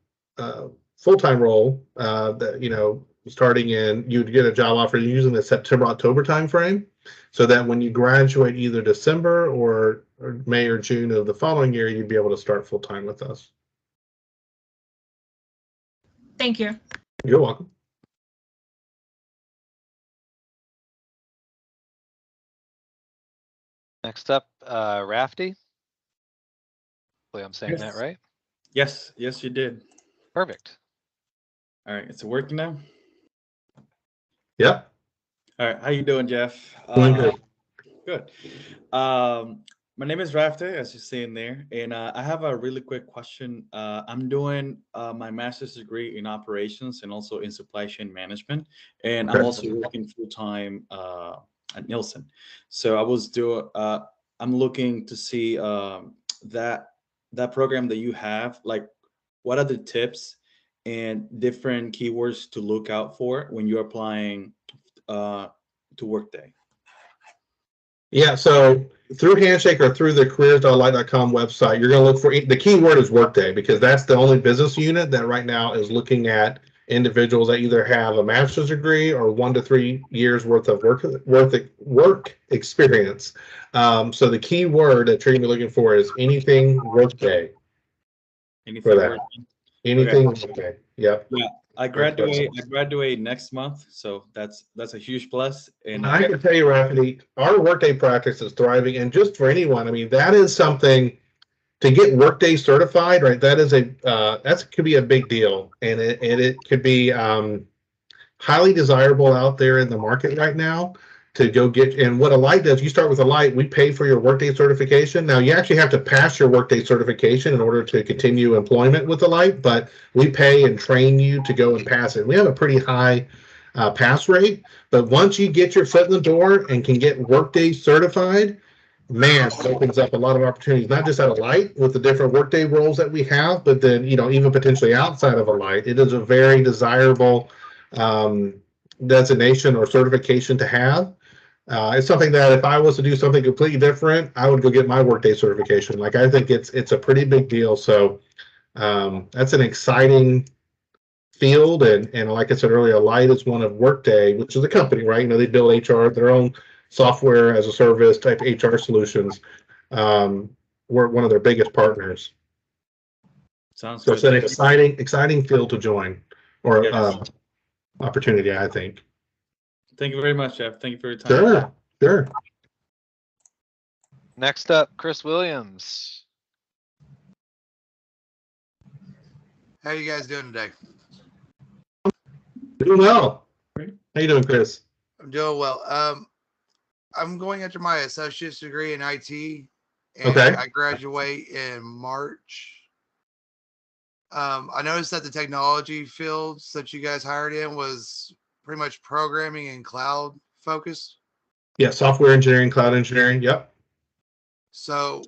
full-time role that starting you'd get a job offer using the September-October timeframe, so that when you graduate either December or May or June of the following year, you'd be able to start full-time with us. Thank you. You're welcome. Next up, Rafty. Hopefully I'm saying that right. Yes, you did. Perfect. All right, it's working now. Yep. All right, how you doing, Jeff? Doing good. Good. My name is Rafte, as you see in there, and I have a really quick question. I'm doing my master's degree in operations and also in supply chain management, and I'm also working full time at Nielsen. So I'm looking to see that program that you have. Like, what are the tips and different keywords to look out for when you're applying to Workday? Yeah, so through Handshake or through the careers.alight.com website, you're going to look for the keyword is Workday, because that's the only business unit that right now is looking at individuals that either have a master's degree or 1 to 3 years worth of work experience. So the key word that you're going to be looking for is anything Workday. Anything For that. Workday? Anything Okay. Workday. Yep. Yeah, I graduate next month, so that's a huge plus. And I can tell you, Rafferty, our Workday practice is thriving, and just for anyone, I mean, that is something to get Workday certified, right? That is that could be a big deal, and it could be highly desirable out there in the market right now to go get. And what Alight does, you start with Alight, we pay for your Workday certification. Now, you actually have to pass your Workday certification in order to continue employment with Alight, but we pay and train you to go and pass it. We have a pretty high pass rate, but once you get your foot in the door and can get Workday certified, man, it opens up a lot of opportunities, not just at Alight with the different Workday roles that we have, but then, even potentially outside of Alight. It is a very desirable designation or certification to have. It's something that if I was to do something completely different, I would go get my Workday certification. Like, I think it's a pretty big deal. So that's an exciting field. And like I said earlier, Alight is one of Workday, which is a company, right? They build their own software as a service type HR solutions. We're one of their biggest partners. sounds So good. it's an exciting field to join, or Yes. opportunity, I think. Thank you very much, Jeff. Thank you for your time. Sure. Next up, Chris Williams. How you guys doing today? Doing well. How you doing, Chris? I'm doing well. I'm going after my associate's degree in IT, and Okay. I graduate in March I noticed that the technology fields that you guys hired in was pretty much programming and cloud focused. Yeah, software engineering, cloud engineering. Yep. So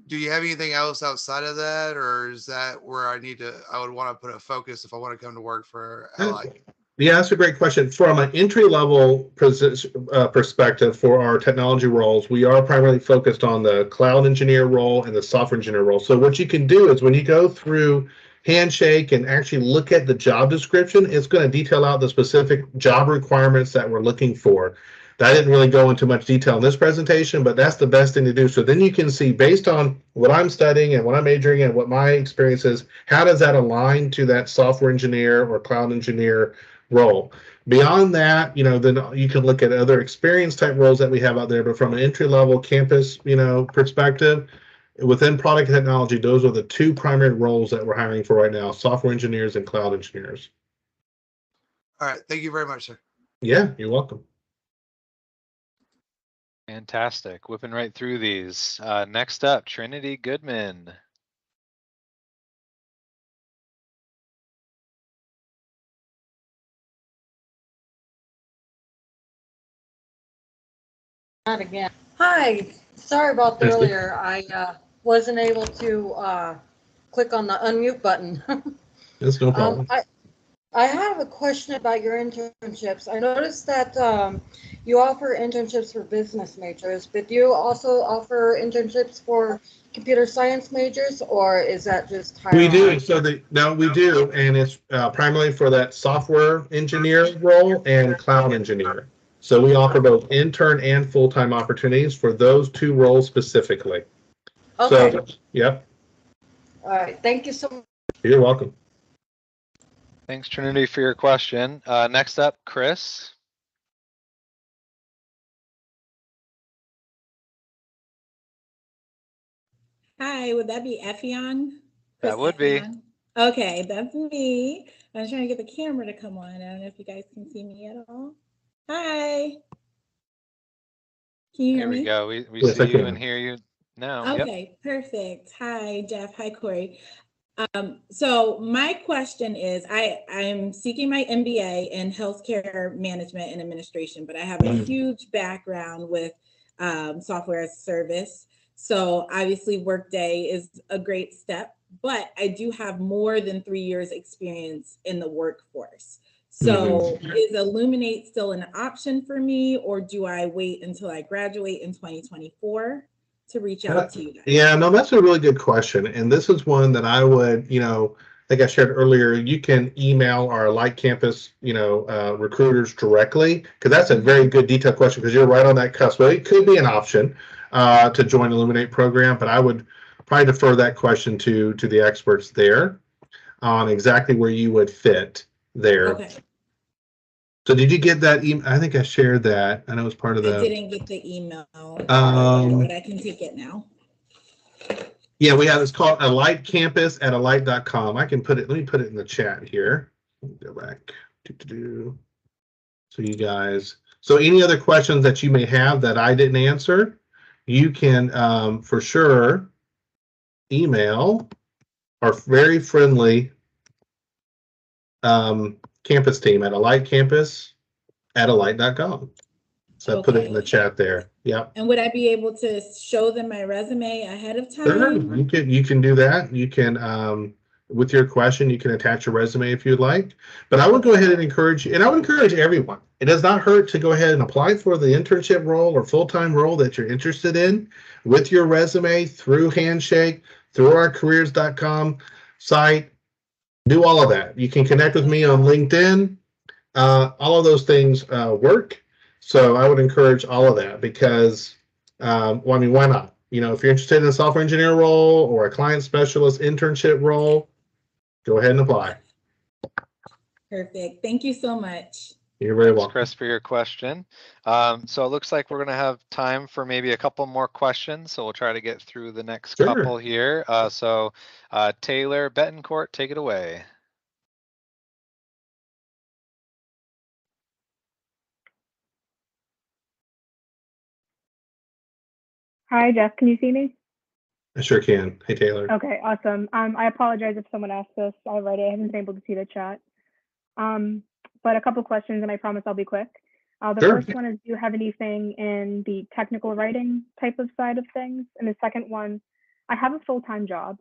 do you have anything else outside of that, or is that where I would want to put a focus if I want to come to work for Alight? Yeah, that's a great question. From an entry level perspective for our technology roles, we are primarily focused on the cloud engineer role and the software engineer role. So what you can do is when you go through Handshake and actually look at the job description, it's going to detail out the specific job requirements that we're looking for. I didn't really go into much detail in this presentation, but that's the best thing to do. So then you can see, based on what I'm studying and what I'm majoring in and what my experience is, how does that align to that software engineer or cloud engineer role? Beyond that, then you can look at other experience type roles that we have out there. But from an entry level campus, perspective, within product technology, those are the two primary roles that we're hiring for right now: software engineers and cloud engineers. All right. Thank you very much, sir. Yeah, you're welcome. Fantastic. Whipping right through these. Next up, Trinity Goodman. Not again. Hi, sorry about Yes, sir. earlier. I wasn't able to click on the unmute button. That's no problem. I have a question about your internships. I noticed that you offer internships for business majors, but do you also offer internships for computer science majors, or is that just higher We do. on? So we do, and it's primarily for that software engineer role and cloud engineer. So we offer both intern and full-time opportunities for those two roles specifically. Okay. So, yep. All right. Thank you so much. You're welcome. Thanks, Trinity, for your question. Next up, Chris. Hi, would that be Effion? That would be. Okay, that's me. I'm trying to get the camera to come on. I don't know if you guys can see me at all. Hi. Can you hear me? There we go. We Yes, see I you can. and hear you now. Okay, perfect. Hi, Jeff. Hi, Corey. So my question is, I'm seeking my MBA in healthcare management and administration, but I have a huge background with software as a service. So obviously Workday is a great step, but I do have more than 3 years experience in the workforce. So is Illuminate still an option for me, or do I wait until I graduate in 2024 to reach out to you guys? Yeah, no, that's a really good question. And this is one that I would, like I shared earlier, you can email our Alight campus, recruiters directly, because that's a very good detailed question, because you're right on that cusp. Well, it could be an option to join Illuminate program, but I would probably defer that question to the experts there on exactly where you would fit there. Okay. So did you get that email? I think I shared that. I know it was part of the. I didn't get the email, but I can take it now. Yeah, we have, it's called Alight Campus at alight.com. I can put it, let me put it in the chat here. Let me go back. So you guys, so any other questions that you may have that I didn't answer, you can for sure email our very friendly campus team at Alight Campus at alight.com. So I put it in the chat there. Yep. And would I be able to show them my resume ahead of time? Sure. You can do that. You can with your question, you can attach your resume if you'd like. But I would go ahead and encourage you, and I would encourage everyone. It does not hurt to go ahead and apply for the internship role or full-time role that you're interested in with your resume through Handshake, through our careers.com site. Do all of that. You can connect with me on LinkedIn. All of those things work. So I would encourage all of that because, well, I mean, why not? If you're interested in a software engineer role or a client specialist internship role, go ahead and apply. Perfect. Thank you so much. You're very welcome. Thanks, Chris, for your question. So it looks like we're going to have time for maybe a couple more questions. So we'll try to get through the next couple here. Taylor Betancourt, take it away. Hi, Jeff. Can you see me? I sure can. Hey, Taylor. Okay, awesome. I apologize if someone asked this already. I haven't been able to see the chat. But a couple questions, and I promise I'll be quick. The Sure. first one is, do you have anything in the technical writing type of side of things? And the second one, I have a full-time job,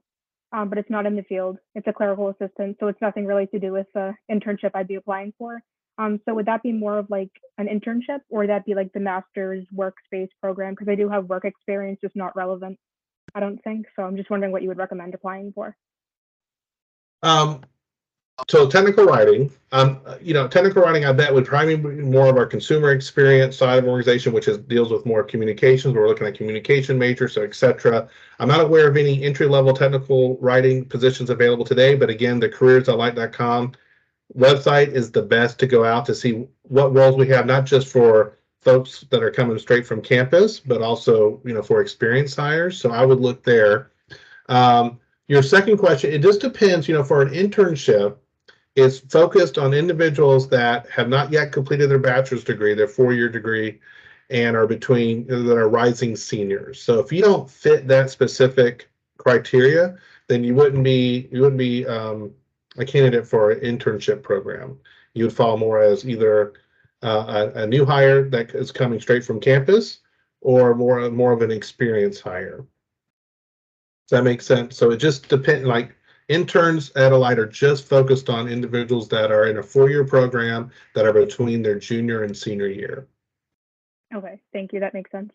but it's not in the field. It's a clerical assistant, so it's nothing really to do with the internship I'd be applying for. So would that be more of like an internship, or would that be like the master's workspace program? Because I do have work experience, just not relevant, I don't think. So I'm just wondering what you would recommend applying for. So technical writing, technical writing, I bet would probably be more of our consumer experience side of organization, which deals with more communications. We're looking at communication majors, so et cetera. I'm not aware of any entry-level technical writing positions available today, but again, the careers.alight.com website is the best to go out to see what roles we have, not just for folks that are coming straight from campus, but also, for experienced hires. So I would look there. Your second question, it just depends, for an internship, it's focused on individuals that have not yet completed their bachelor's degree, their 4-year degree, and that are rising seniors. So if you don't fit that specific criteria, then you wouldn't be a candidate for an internship program. You would fall more as either a new hire that is coming straight from campus, or more of an experienced hire. Does that make sense? So it just depends. Like, interns at Alight are just focused on individuals that are in a 4-year program that are between their junior and senior year. Okay, thank you. That makes sense.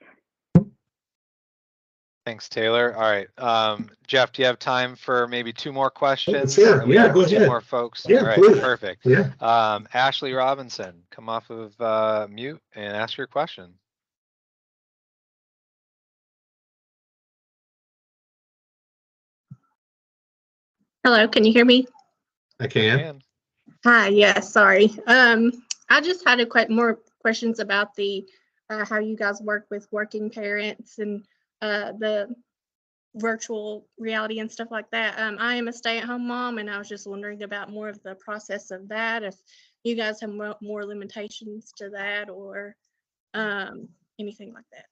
Thanks, Taylor. All right, Jeff, do you have time for maybe 2 more questions? Sure. Yeah, go ahead. 2 more folks. Yeah, all right, please. Perfect. Yeah. Ashley Robinson, come off of mute and ask your question. Hello, can you hear me? I can. Hi, yes, sorry. I just had more questions about the how you guys work with working parents and the virtual reality and stuff like that. I am a stay-at-home mom, and I was just wondering about more of the process of that, if you guys have more limitations to that, or anything like that.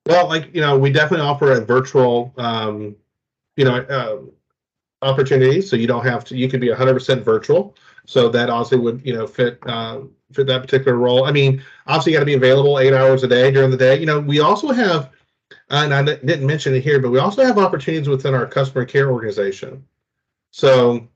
Well, we definitely offer a virtual opportunity, so you don't have to. You could be 100% virtual, so that also would fit that particular role. I mean, obviously, you got to be available 8 hours a day during the day. We also have, and I didn't mention it here, but we also have opportunities within our customer care organization. So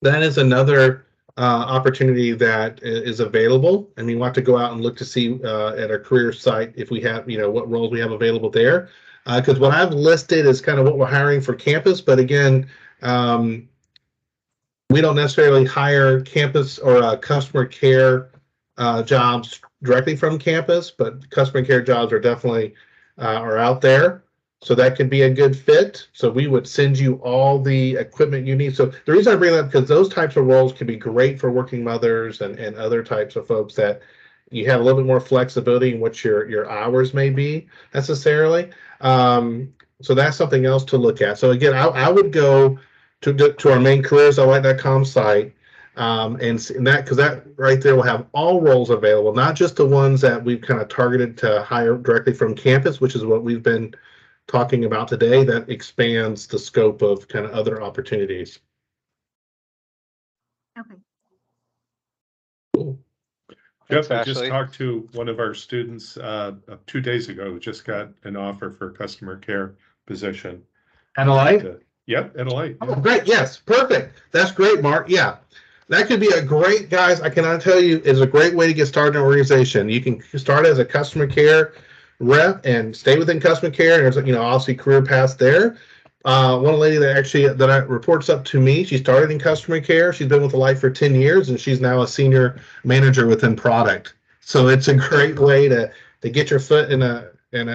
that is another opportunity that is available, and we want to go out and look to see at our career site if we have, what roles we have available there. Because what I've listed is kind of what we're hiring for campus, but again, we don't necessarily hire campus or customer care jobs directly from campus, but customer care jobs are definitely are out there. So that could be a good fit. So we would send you all the equipment you need. So the reason I bring that up, because those types of roles can be great for working mothers and other types of folks that you have a little bit more flexibility in what your hours may be necessarily. So that's something else to look at. So again, I would go to our main careers.alight.com site, and that, because that right there will have all roles available, not just the ones that we've kind of targeted to hire directly from campus, which is what we've been talking about today. That expands the scope of kind of other opportunities. Okay. Cool. Jeff, I just talked to one of our students 2 days ago who just got an offer for a customer care position. At Alight? Yep, at Alight. Oh, great. Yes, perfect. That's great, Mark. Yeah, that could be a great, guys, I cannot tell you, is a great way to get started in an organization. You can start as a customer care rep and stay within customer care, and there's obviously career paths there. One lady that reports up to me, she started in customer care. She's been with Alight for 10 years, and she's now a senior manager within product. So it's a great way to get your foot in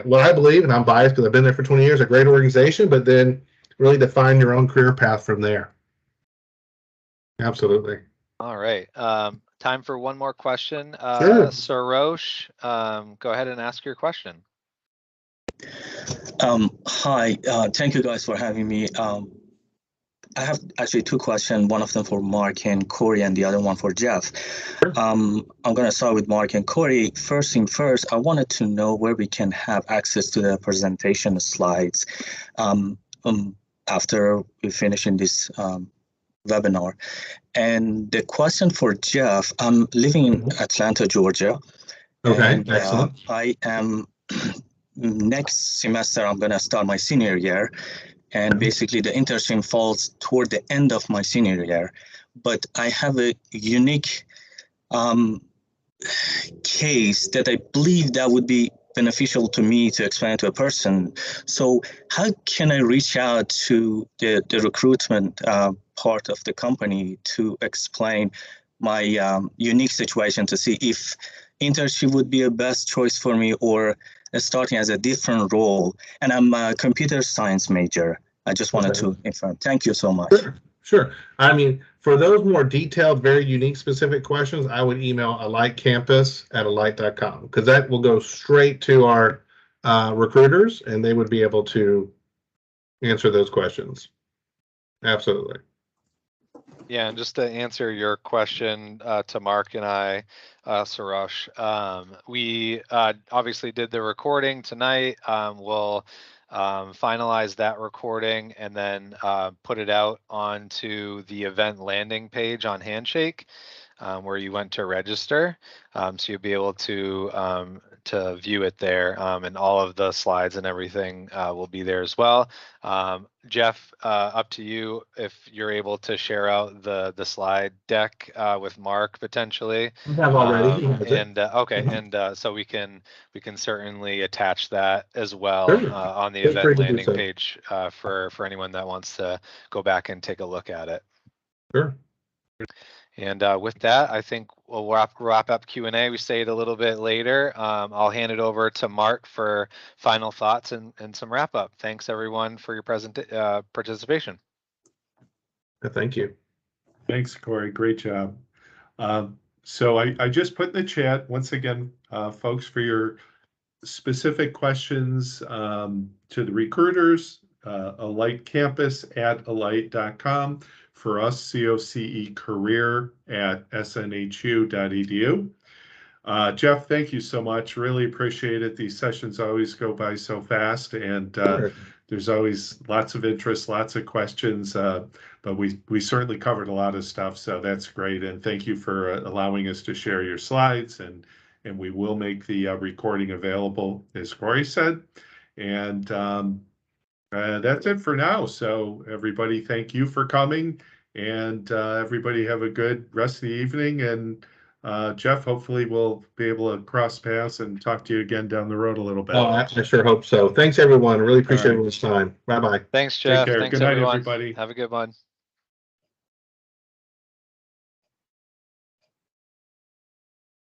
what I believe, and I'm biased because I've been there for 20 years, a great organization, but then really define your own career path from there. Absolutely. All right. Time for one more question. Sure. Sarosh, go ahead and ask your question. Hi, thank you guys for having me. I have actually two questions, one of them for Mark and Corey and the other one for Jeff. I'm going to start with Mark and Corey. First thing first, I wanted to know where we can have access to the presentation slides after we finish in this webinar. And the question for Jeff, I'm living in Atlanta, Georgia. Okay, and, excellent. I am, next semester, I'm going to start my senior year. And basically the internship falls toward the end of my senior year. But I have a unique case that I believe that would be beneficial to me to explain to a person. So how can I reach out to the recruitment part of the company to explain my unique situation to see if internship would be a best choice for me or starting as a different role? And I'm a computer science major. I just wanted to inform. Thank you so much. Sure. I mean, for those more detailed, very unique, specific questions, I would email alightcampus@alight.com because that will go straight to our recruiters and they would be able to answer those questions. Absolutely. Yeah, and just to answer your question to Mark and I, Sarosh, we obviously did the recording tonight. We'll finalize that recording and then put it out onto the event landing page on Handshake, where you went to register. So you'll be able to view it there, and all of the slides and everything will be there as well. Jeff, up to you if you're able to share out the slide deck with Mark potentially. I have already. So we can certainly attach that as well on the Feel free event to do landing so. page for anyone that wants to go back and take a look at it. Sure. And with that, I think we'll wrap up Q&A. We stayed a little bit later. I'll hand it over to Mark for final thoughts and some wrap up. Thanks everyone for your participation. Thank you. Thanks, Corey. Great job. So I just put in the chat, once again, folks, for your specific questions to the recruiters, alightcampus@alight.com. For us, cocecareer@snhu.edu. Jeff, thank you so much. Really appreciate it. These sessions always go by so fast, and there's always lots of interest, lots of questions, but we certainly covered a lot of stuff, so that's great. And thank you for allowing us to share your slides, and we will make the recording available, as Corey said. And that's it for now. So everybody, thank you for coming, and everybody have a good rest of the evening. And Jeff, hopefully we'll be able to cross paths and talk to you again down the road a little bit. Oh, I sure hope so. Thanks, everyone. Really appreciate everyone's time. Bye-bye. Thanks, Jeff. Take care. Thanks, Good night, everyone. everybody. Have a good one.